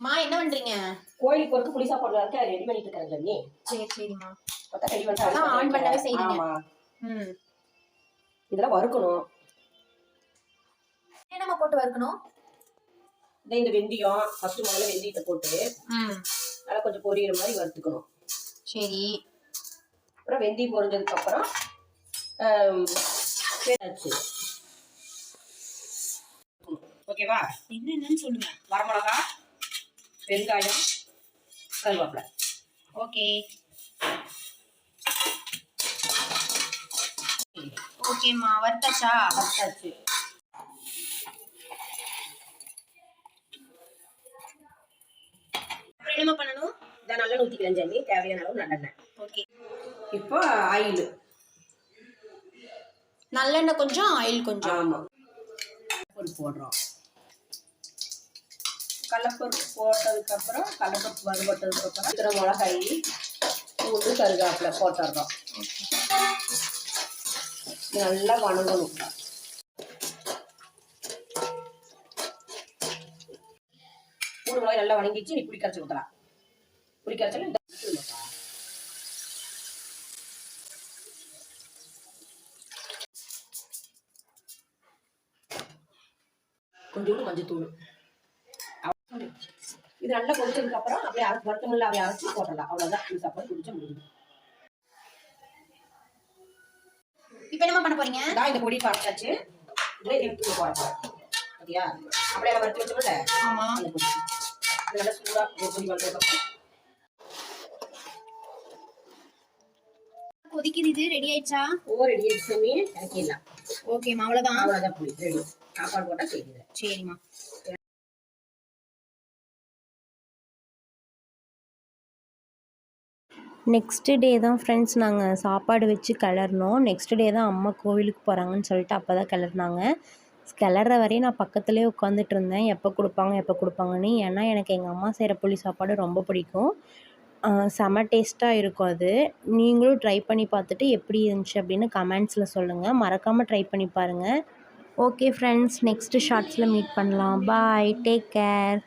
மா என்ன பண்றீங்க? கோயிலுக்கு போட்டு புளி சாப்பாடு இருக்க ரெடி பண்ணிட்டு இருக்கறேன் நீ. சரி சரிமா. பத்தா ரெடி பண்ணா ஆன் பண்ணவே செய்றீங்க. ஆமா. இதெல்லாம் வறுக்கணும். என்னமா போட்டு வறுக்கணும்? இந்த வெந்தயம் ஃபர்ஸ்ட் முதல்ல வெந்தயத்தை போட்டு நல்லா கொஞ்சம் பொரியிற மாதிரி வறுத்துக்கணும். சரி. அப்புறம் வெந்தயம் பொரிஞ்சதுக்கு அப்புறம் ஓகேவா? என்னன்னு சொல்லுங்க. வரமிளகா, வெங்காயம், கருவேப்பிலை. ஓகே ஓகேம்மா. வறுத்தாச்சா? வறுத்தாச்சு. அப்புறம் என்னமா பண்ணணும்? இதை நல்லெண்ணெய் ஊற்றிக்கலாம் ஜாமி, தேவையான அளவு நல்லெண்ணெய். ஓகே. இப்போ ஆயில். நல்லெண்ணெய் கொஞ்சம், ஆயில் கொஞ்சம். ஆமாம். பருப்பு போடுறோம். கடலைப்பருப்பு போட்டதுக்கப்புறம் கடலைப்பருப்பு வறுபட்டதுக்கப்புறம் இருக்கிற மிளகாய், பூண்டு, கருவேப்பிலை போட்டுடுறோம். நல்லா வணங்கணும். பூண்டு மிளகாய் நல்லா வணங்கிச்சு. நீ புளி கரைச்சி ஊற்றலாம். புளி கரைச்சல கொஞ்சோண்டு மஞ்சத்தூள். இது நல்லா கொதிச்சதுக்கு அப்புறம் அப்படியே வறுத்தமில்ல அப்படியே அரைச்சி போடலாம். அவ்வளவுதான். இந்த சாப்பாடு குடிச்சா முடியும். இப்போ என்னமா பண்ண போறீங்க? நான் இந்த பொடி பறச்சாச்சு. இதுல எடுத்து போட போறேன். சரியா? அப்படியே வறுத்து வச்சோம்ல. ஆமா. அந்த பொடி நல்லா சூடா பொடி வறுத்ததுக்கு அப்புறம் கொதிக்குது. இது ரெடி ஆயிடுச்சா? ரெடி ஆயிடுச்சு. இறக்கிடலாம். ஓகேம்மா. அவ்வளவுதான். அவ்வளவுதான். புளி ரெடி. சாப்பாடு போட்டா செய்யுது. சரிம்மா. நெக்ஸ்ட் டே தான் ஃப்ரெண்ட்ஸ் நாங்கள் சாப்பாடு வச்சு கிளறினோம். நெக்ஸ்ட் டே தான் அம்மா கோவிலுக்கு போகிறாங்கன்னு சொல்லிட்டு அப்போ தான் கிளறினாங்க. கிளற வரையும் நான் பக்கத்துலேயே உட்காந்துட்டு இருந்தேன், எப்போ கொடுப்பாங்கன்னு. ஏன்னா எனக்கு எங்கள் அம்மா செய்கிற புளி சாப்பாடு ரொம்ப பிடிக்கும். செம டேஸ்ட்டாக இருக்கும் அது. நீங்களும் ட்ரை பண்ணி பார்த்துட்டு எப்படி இருந்துச்சு அப்படின்னு கமெண்ட்ஸில் சொல்லுங்கள். மறக்காமல் ட்ரை பண்ணி பாருங்கள். ஓகே ஃப்ரெண்ட்ஸ், நெக்ஸ்ட்டு ஷார்ட்ஸில் மீட் பண்ணலாம். பாய், டேக் கேர்.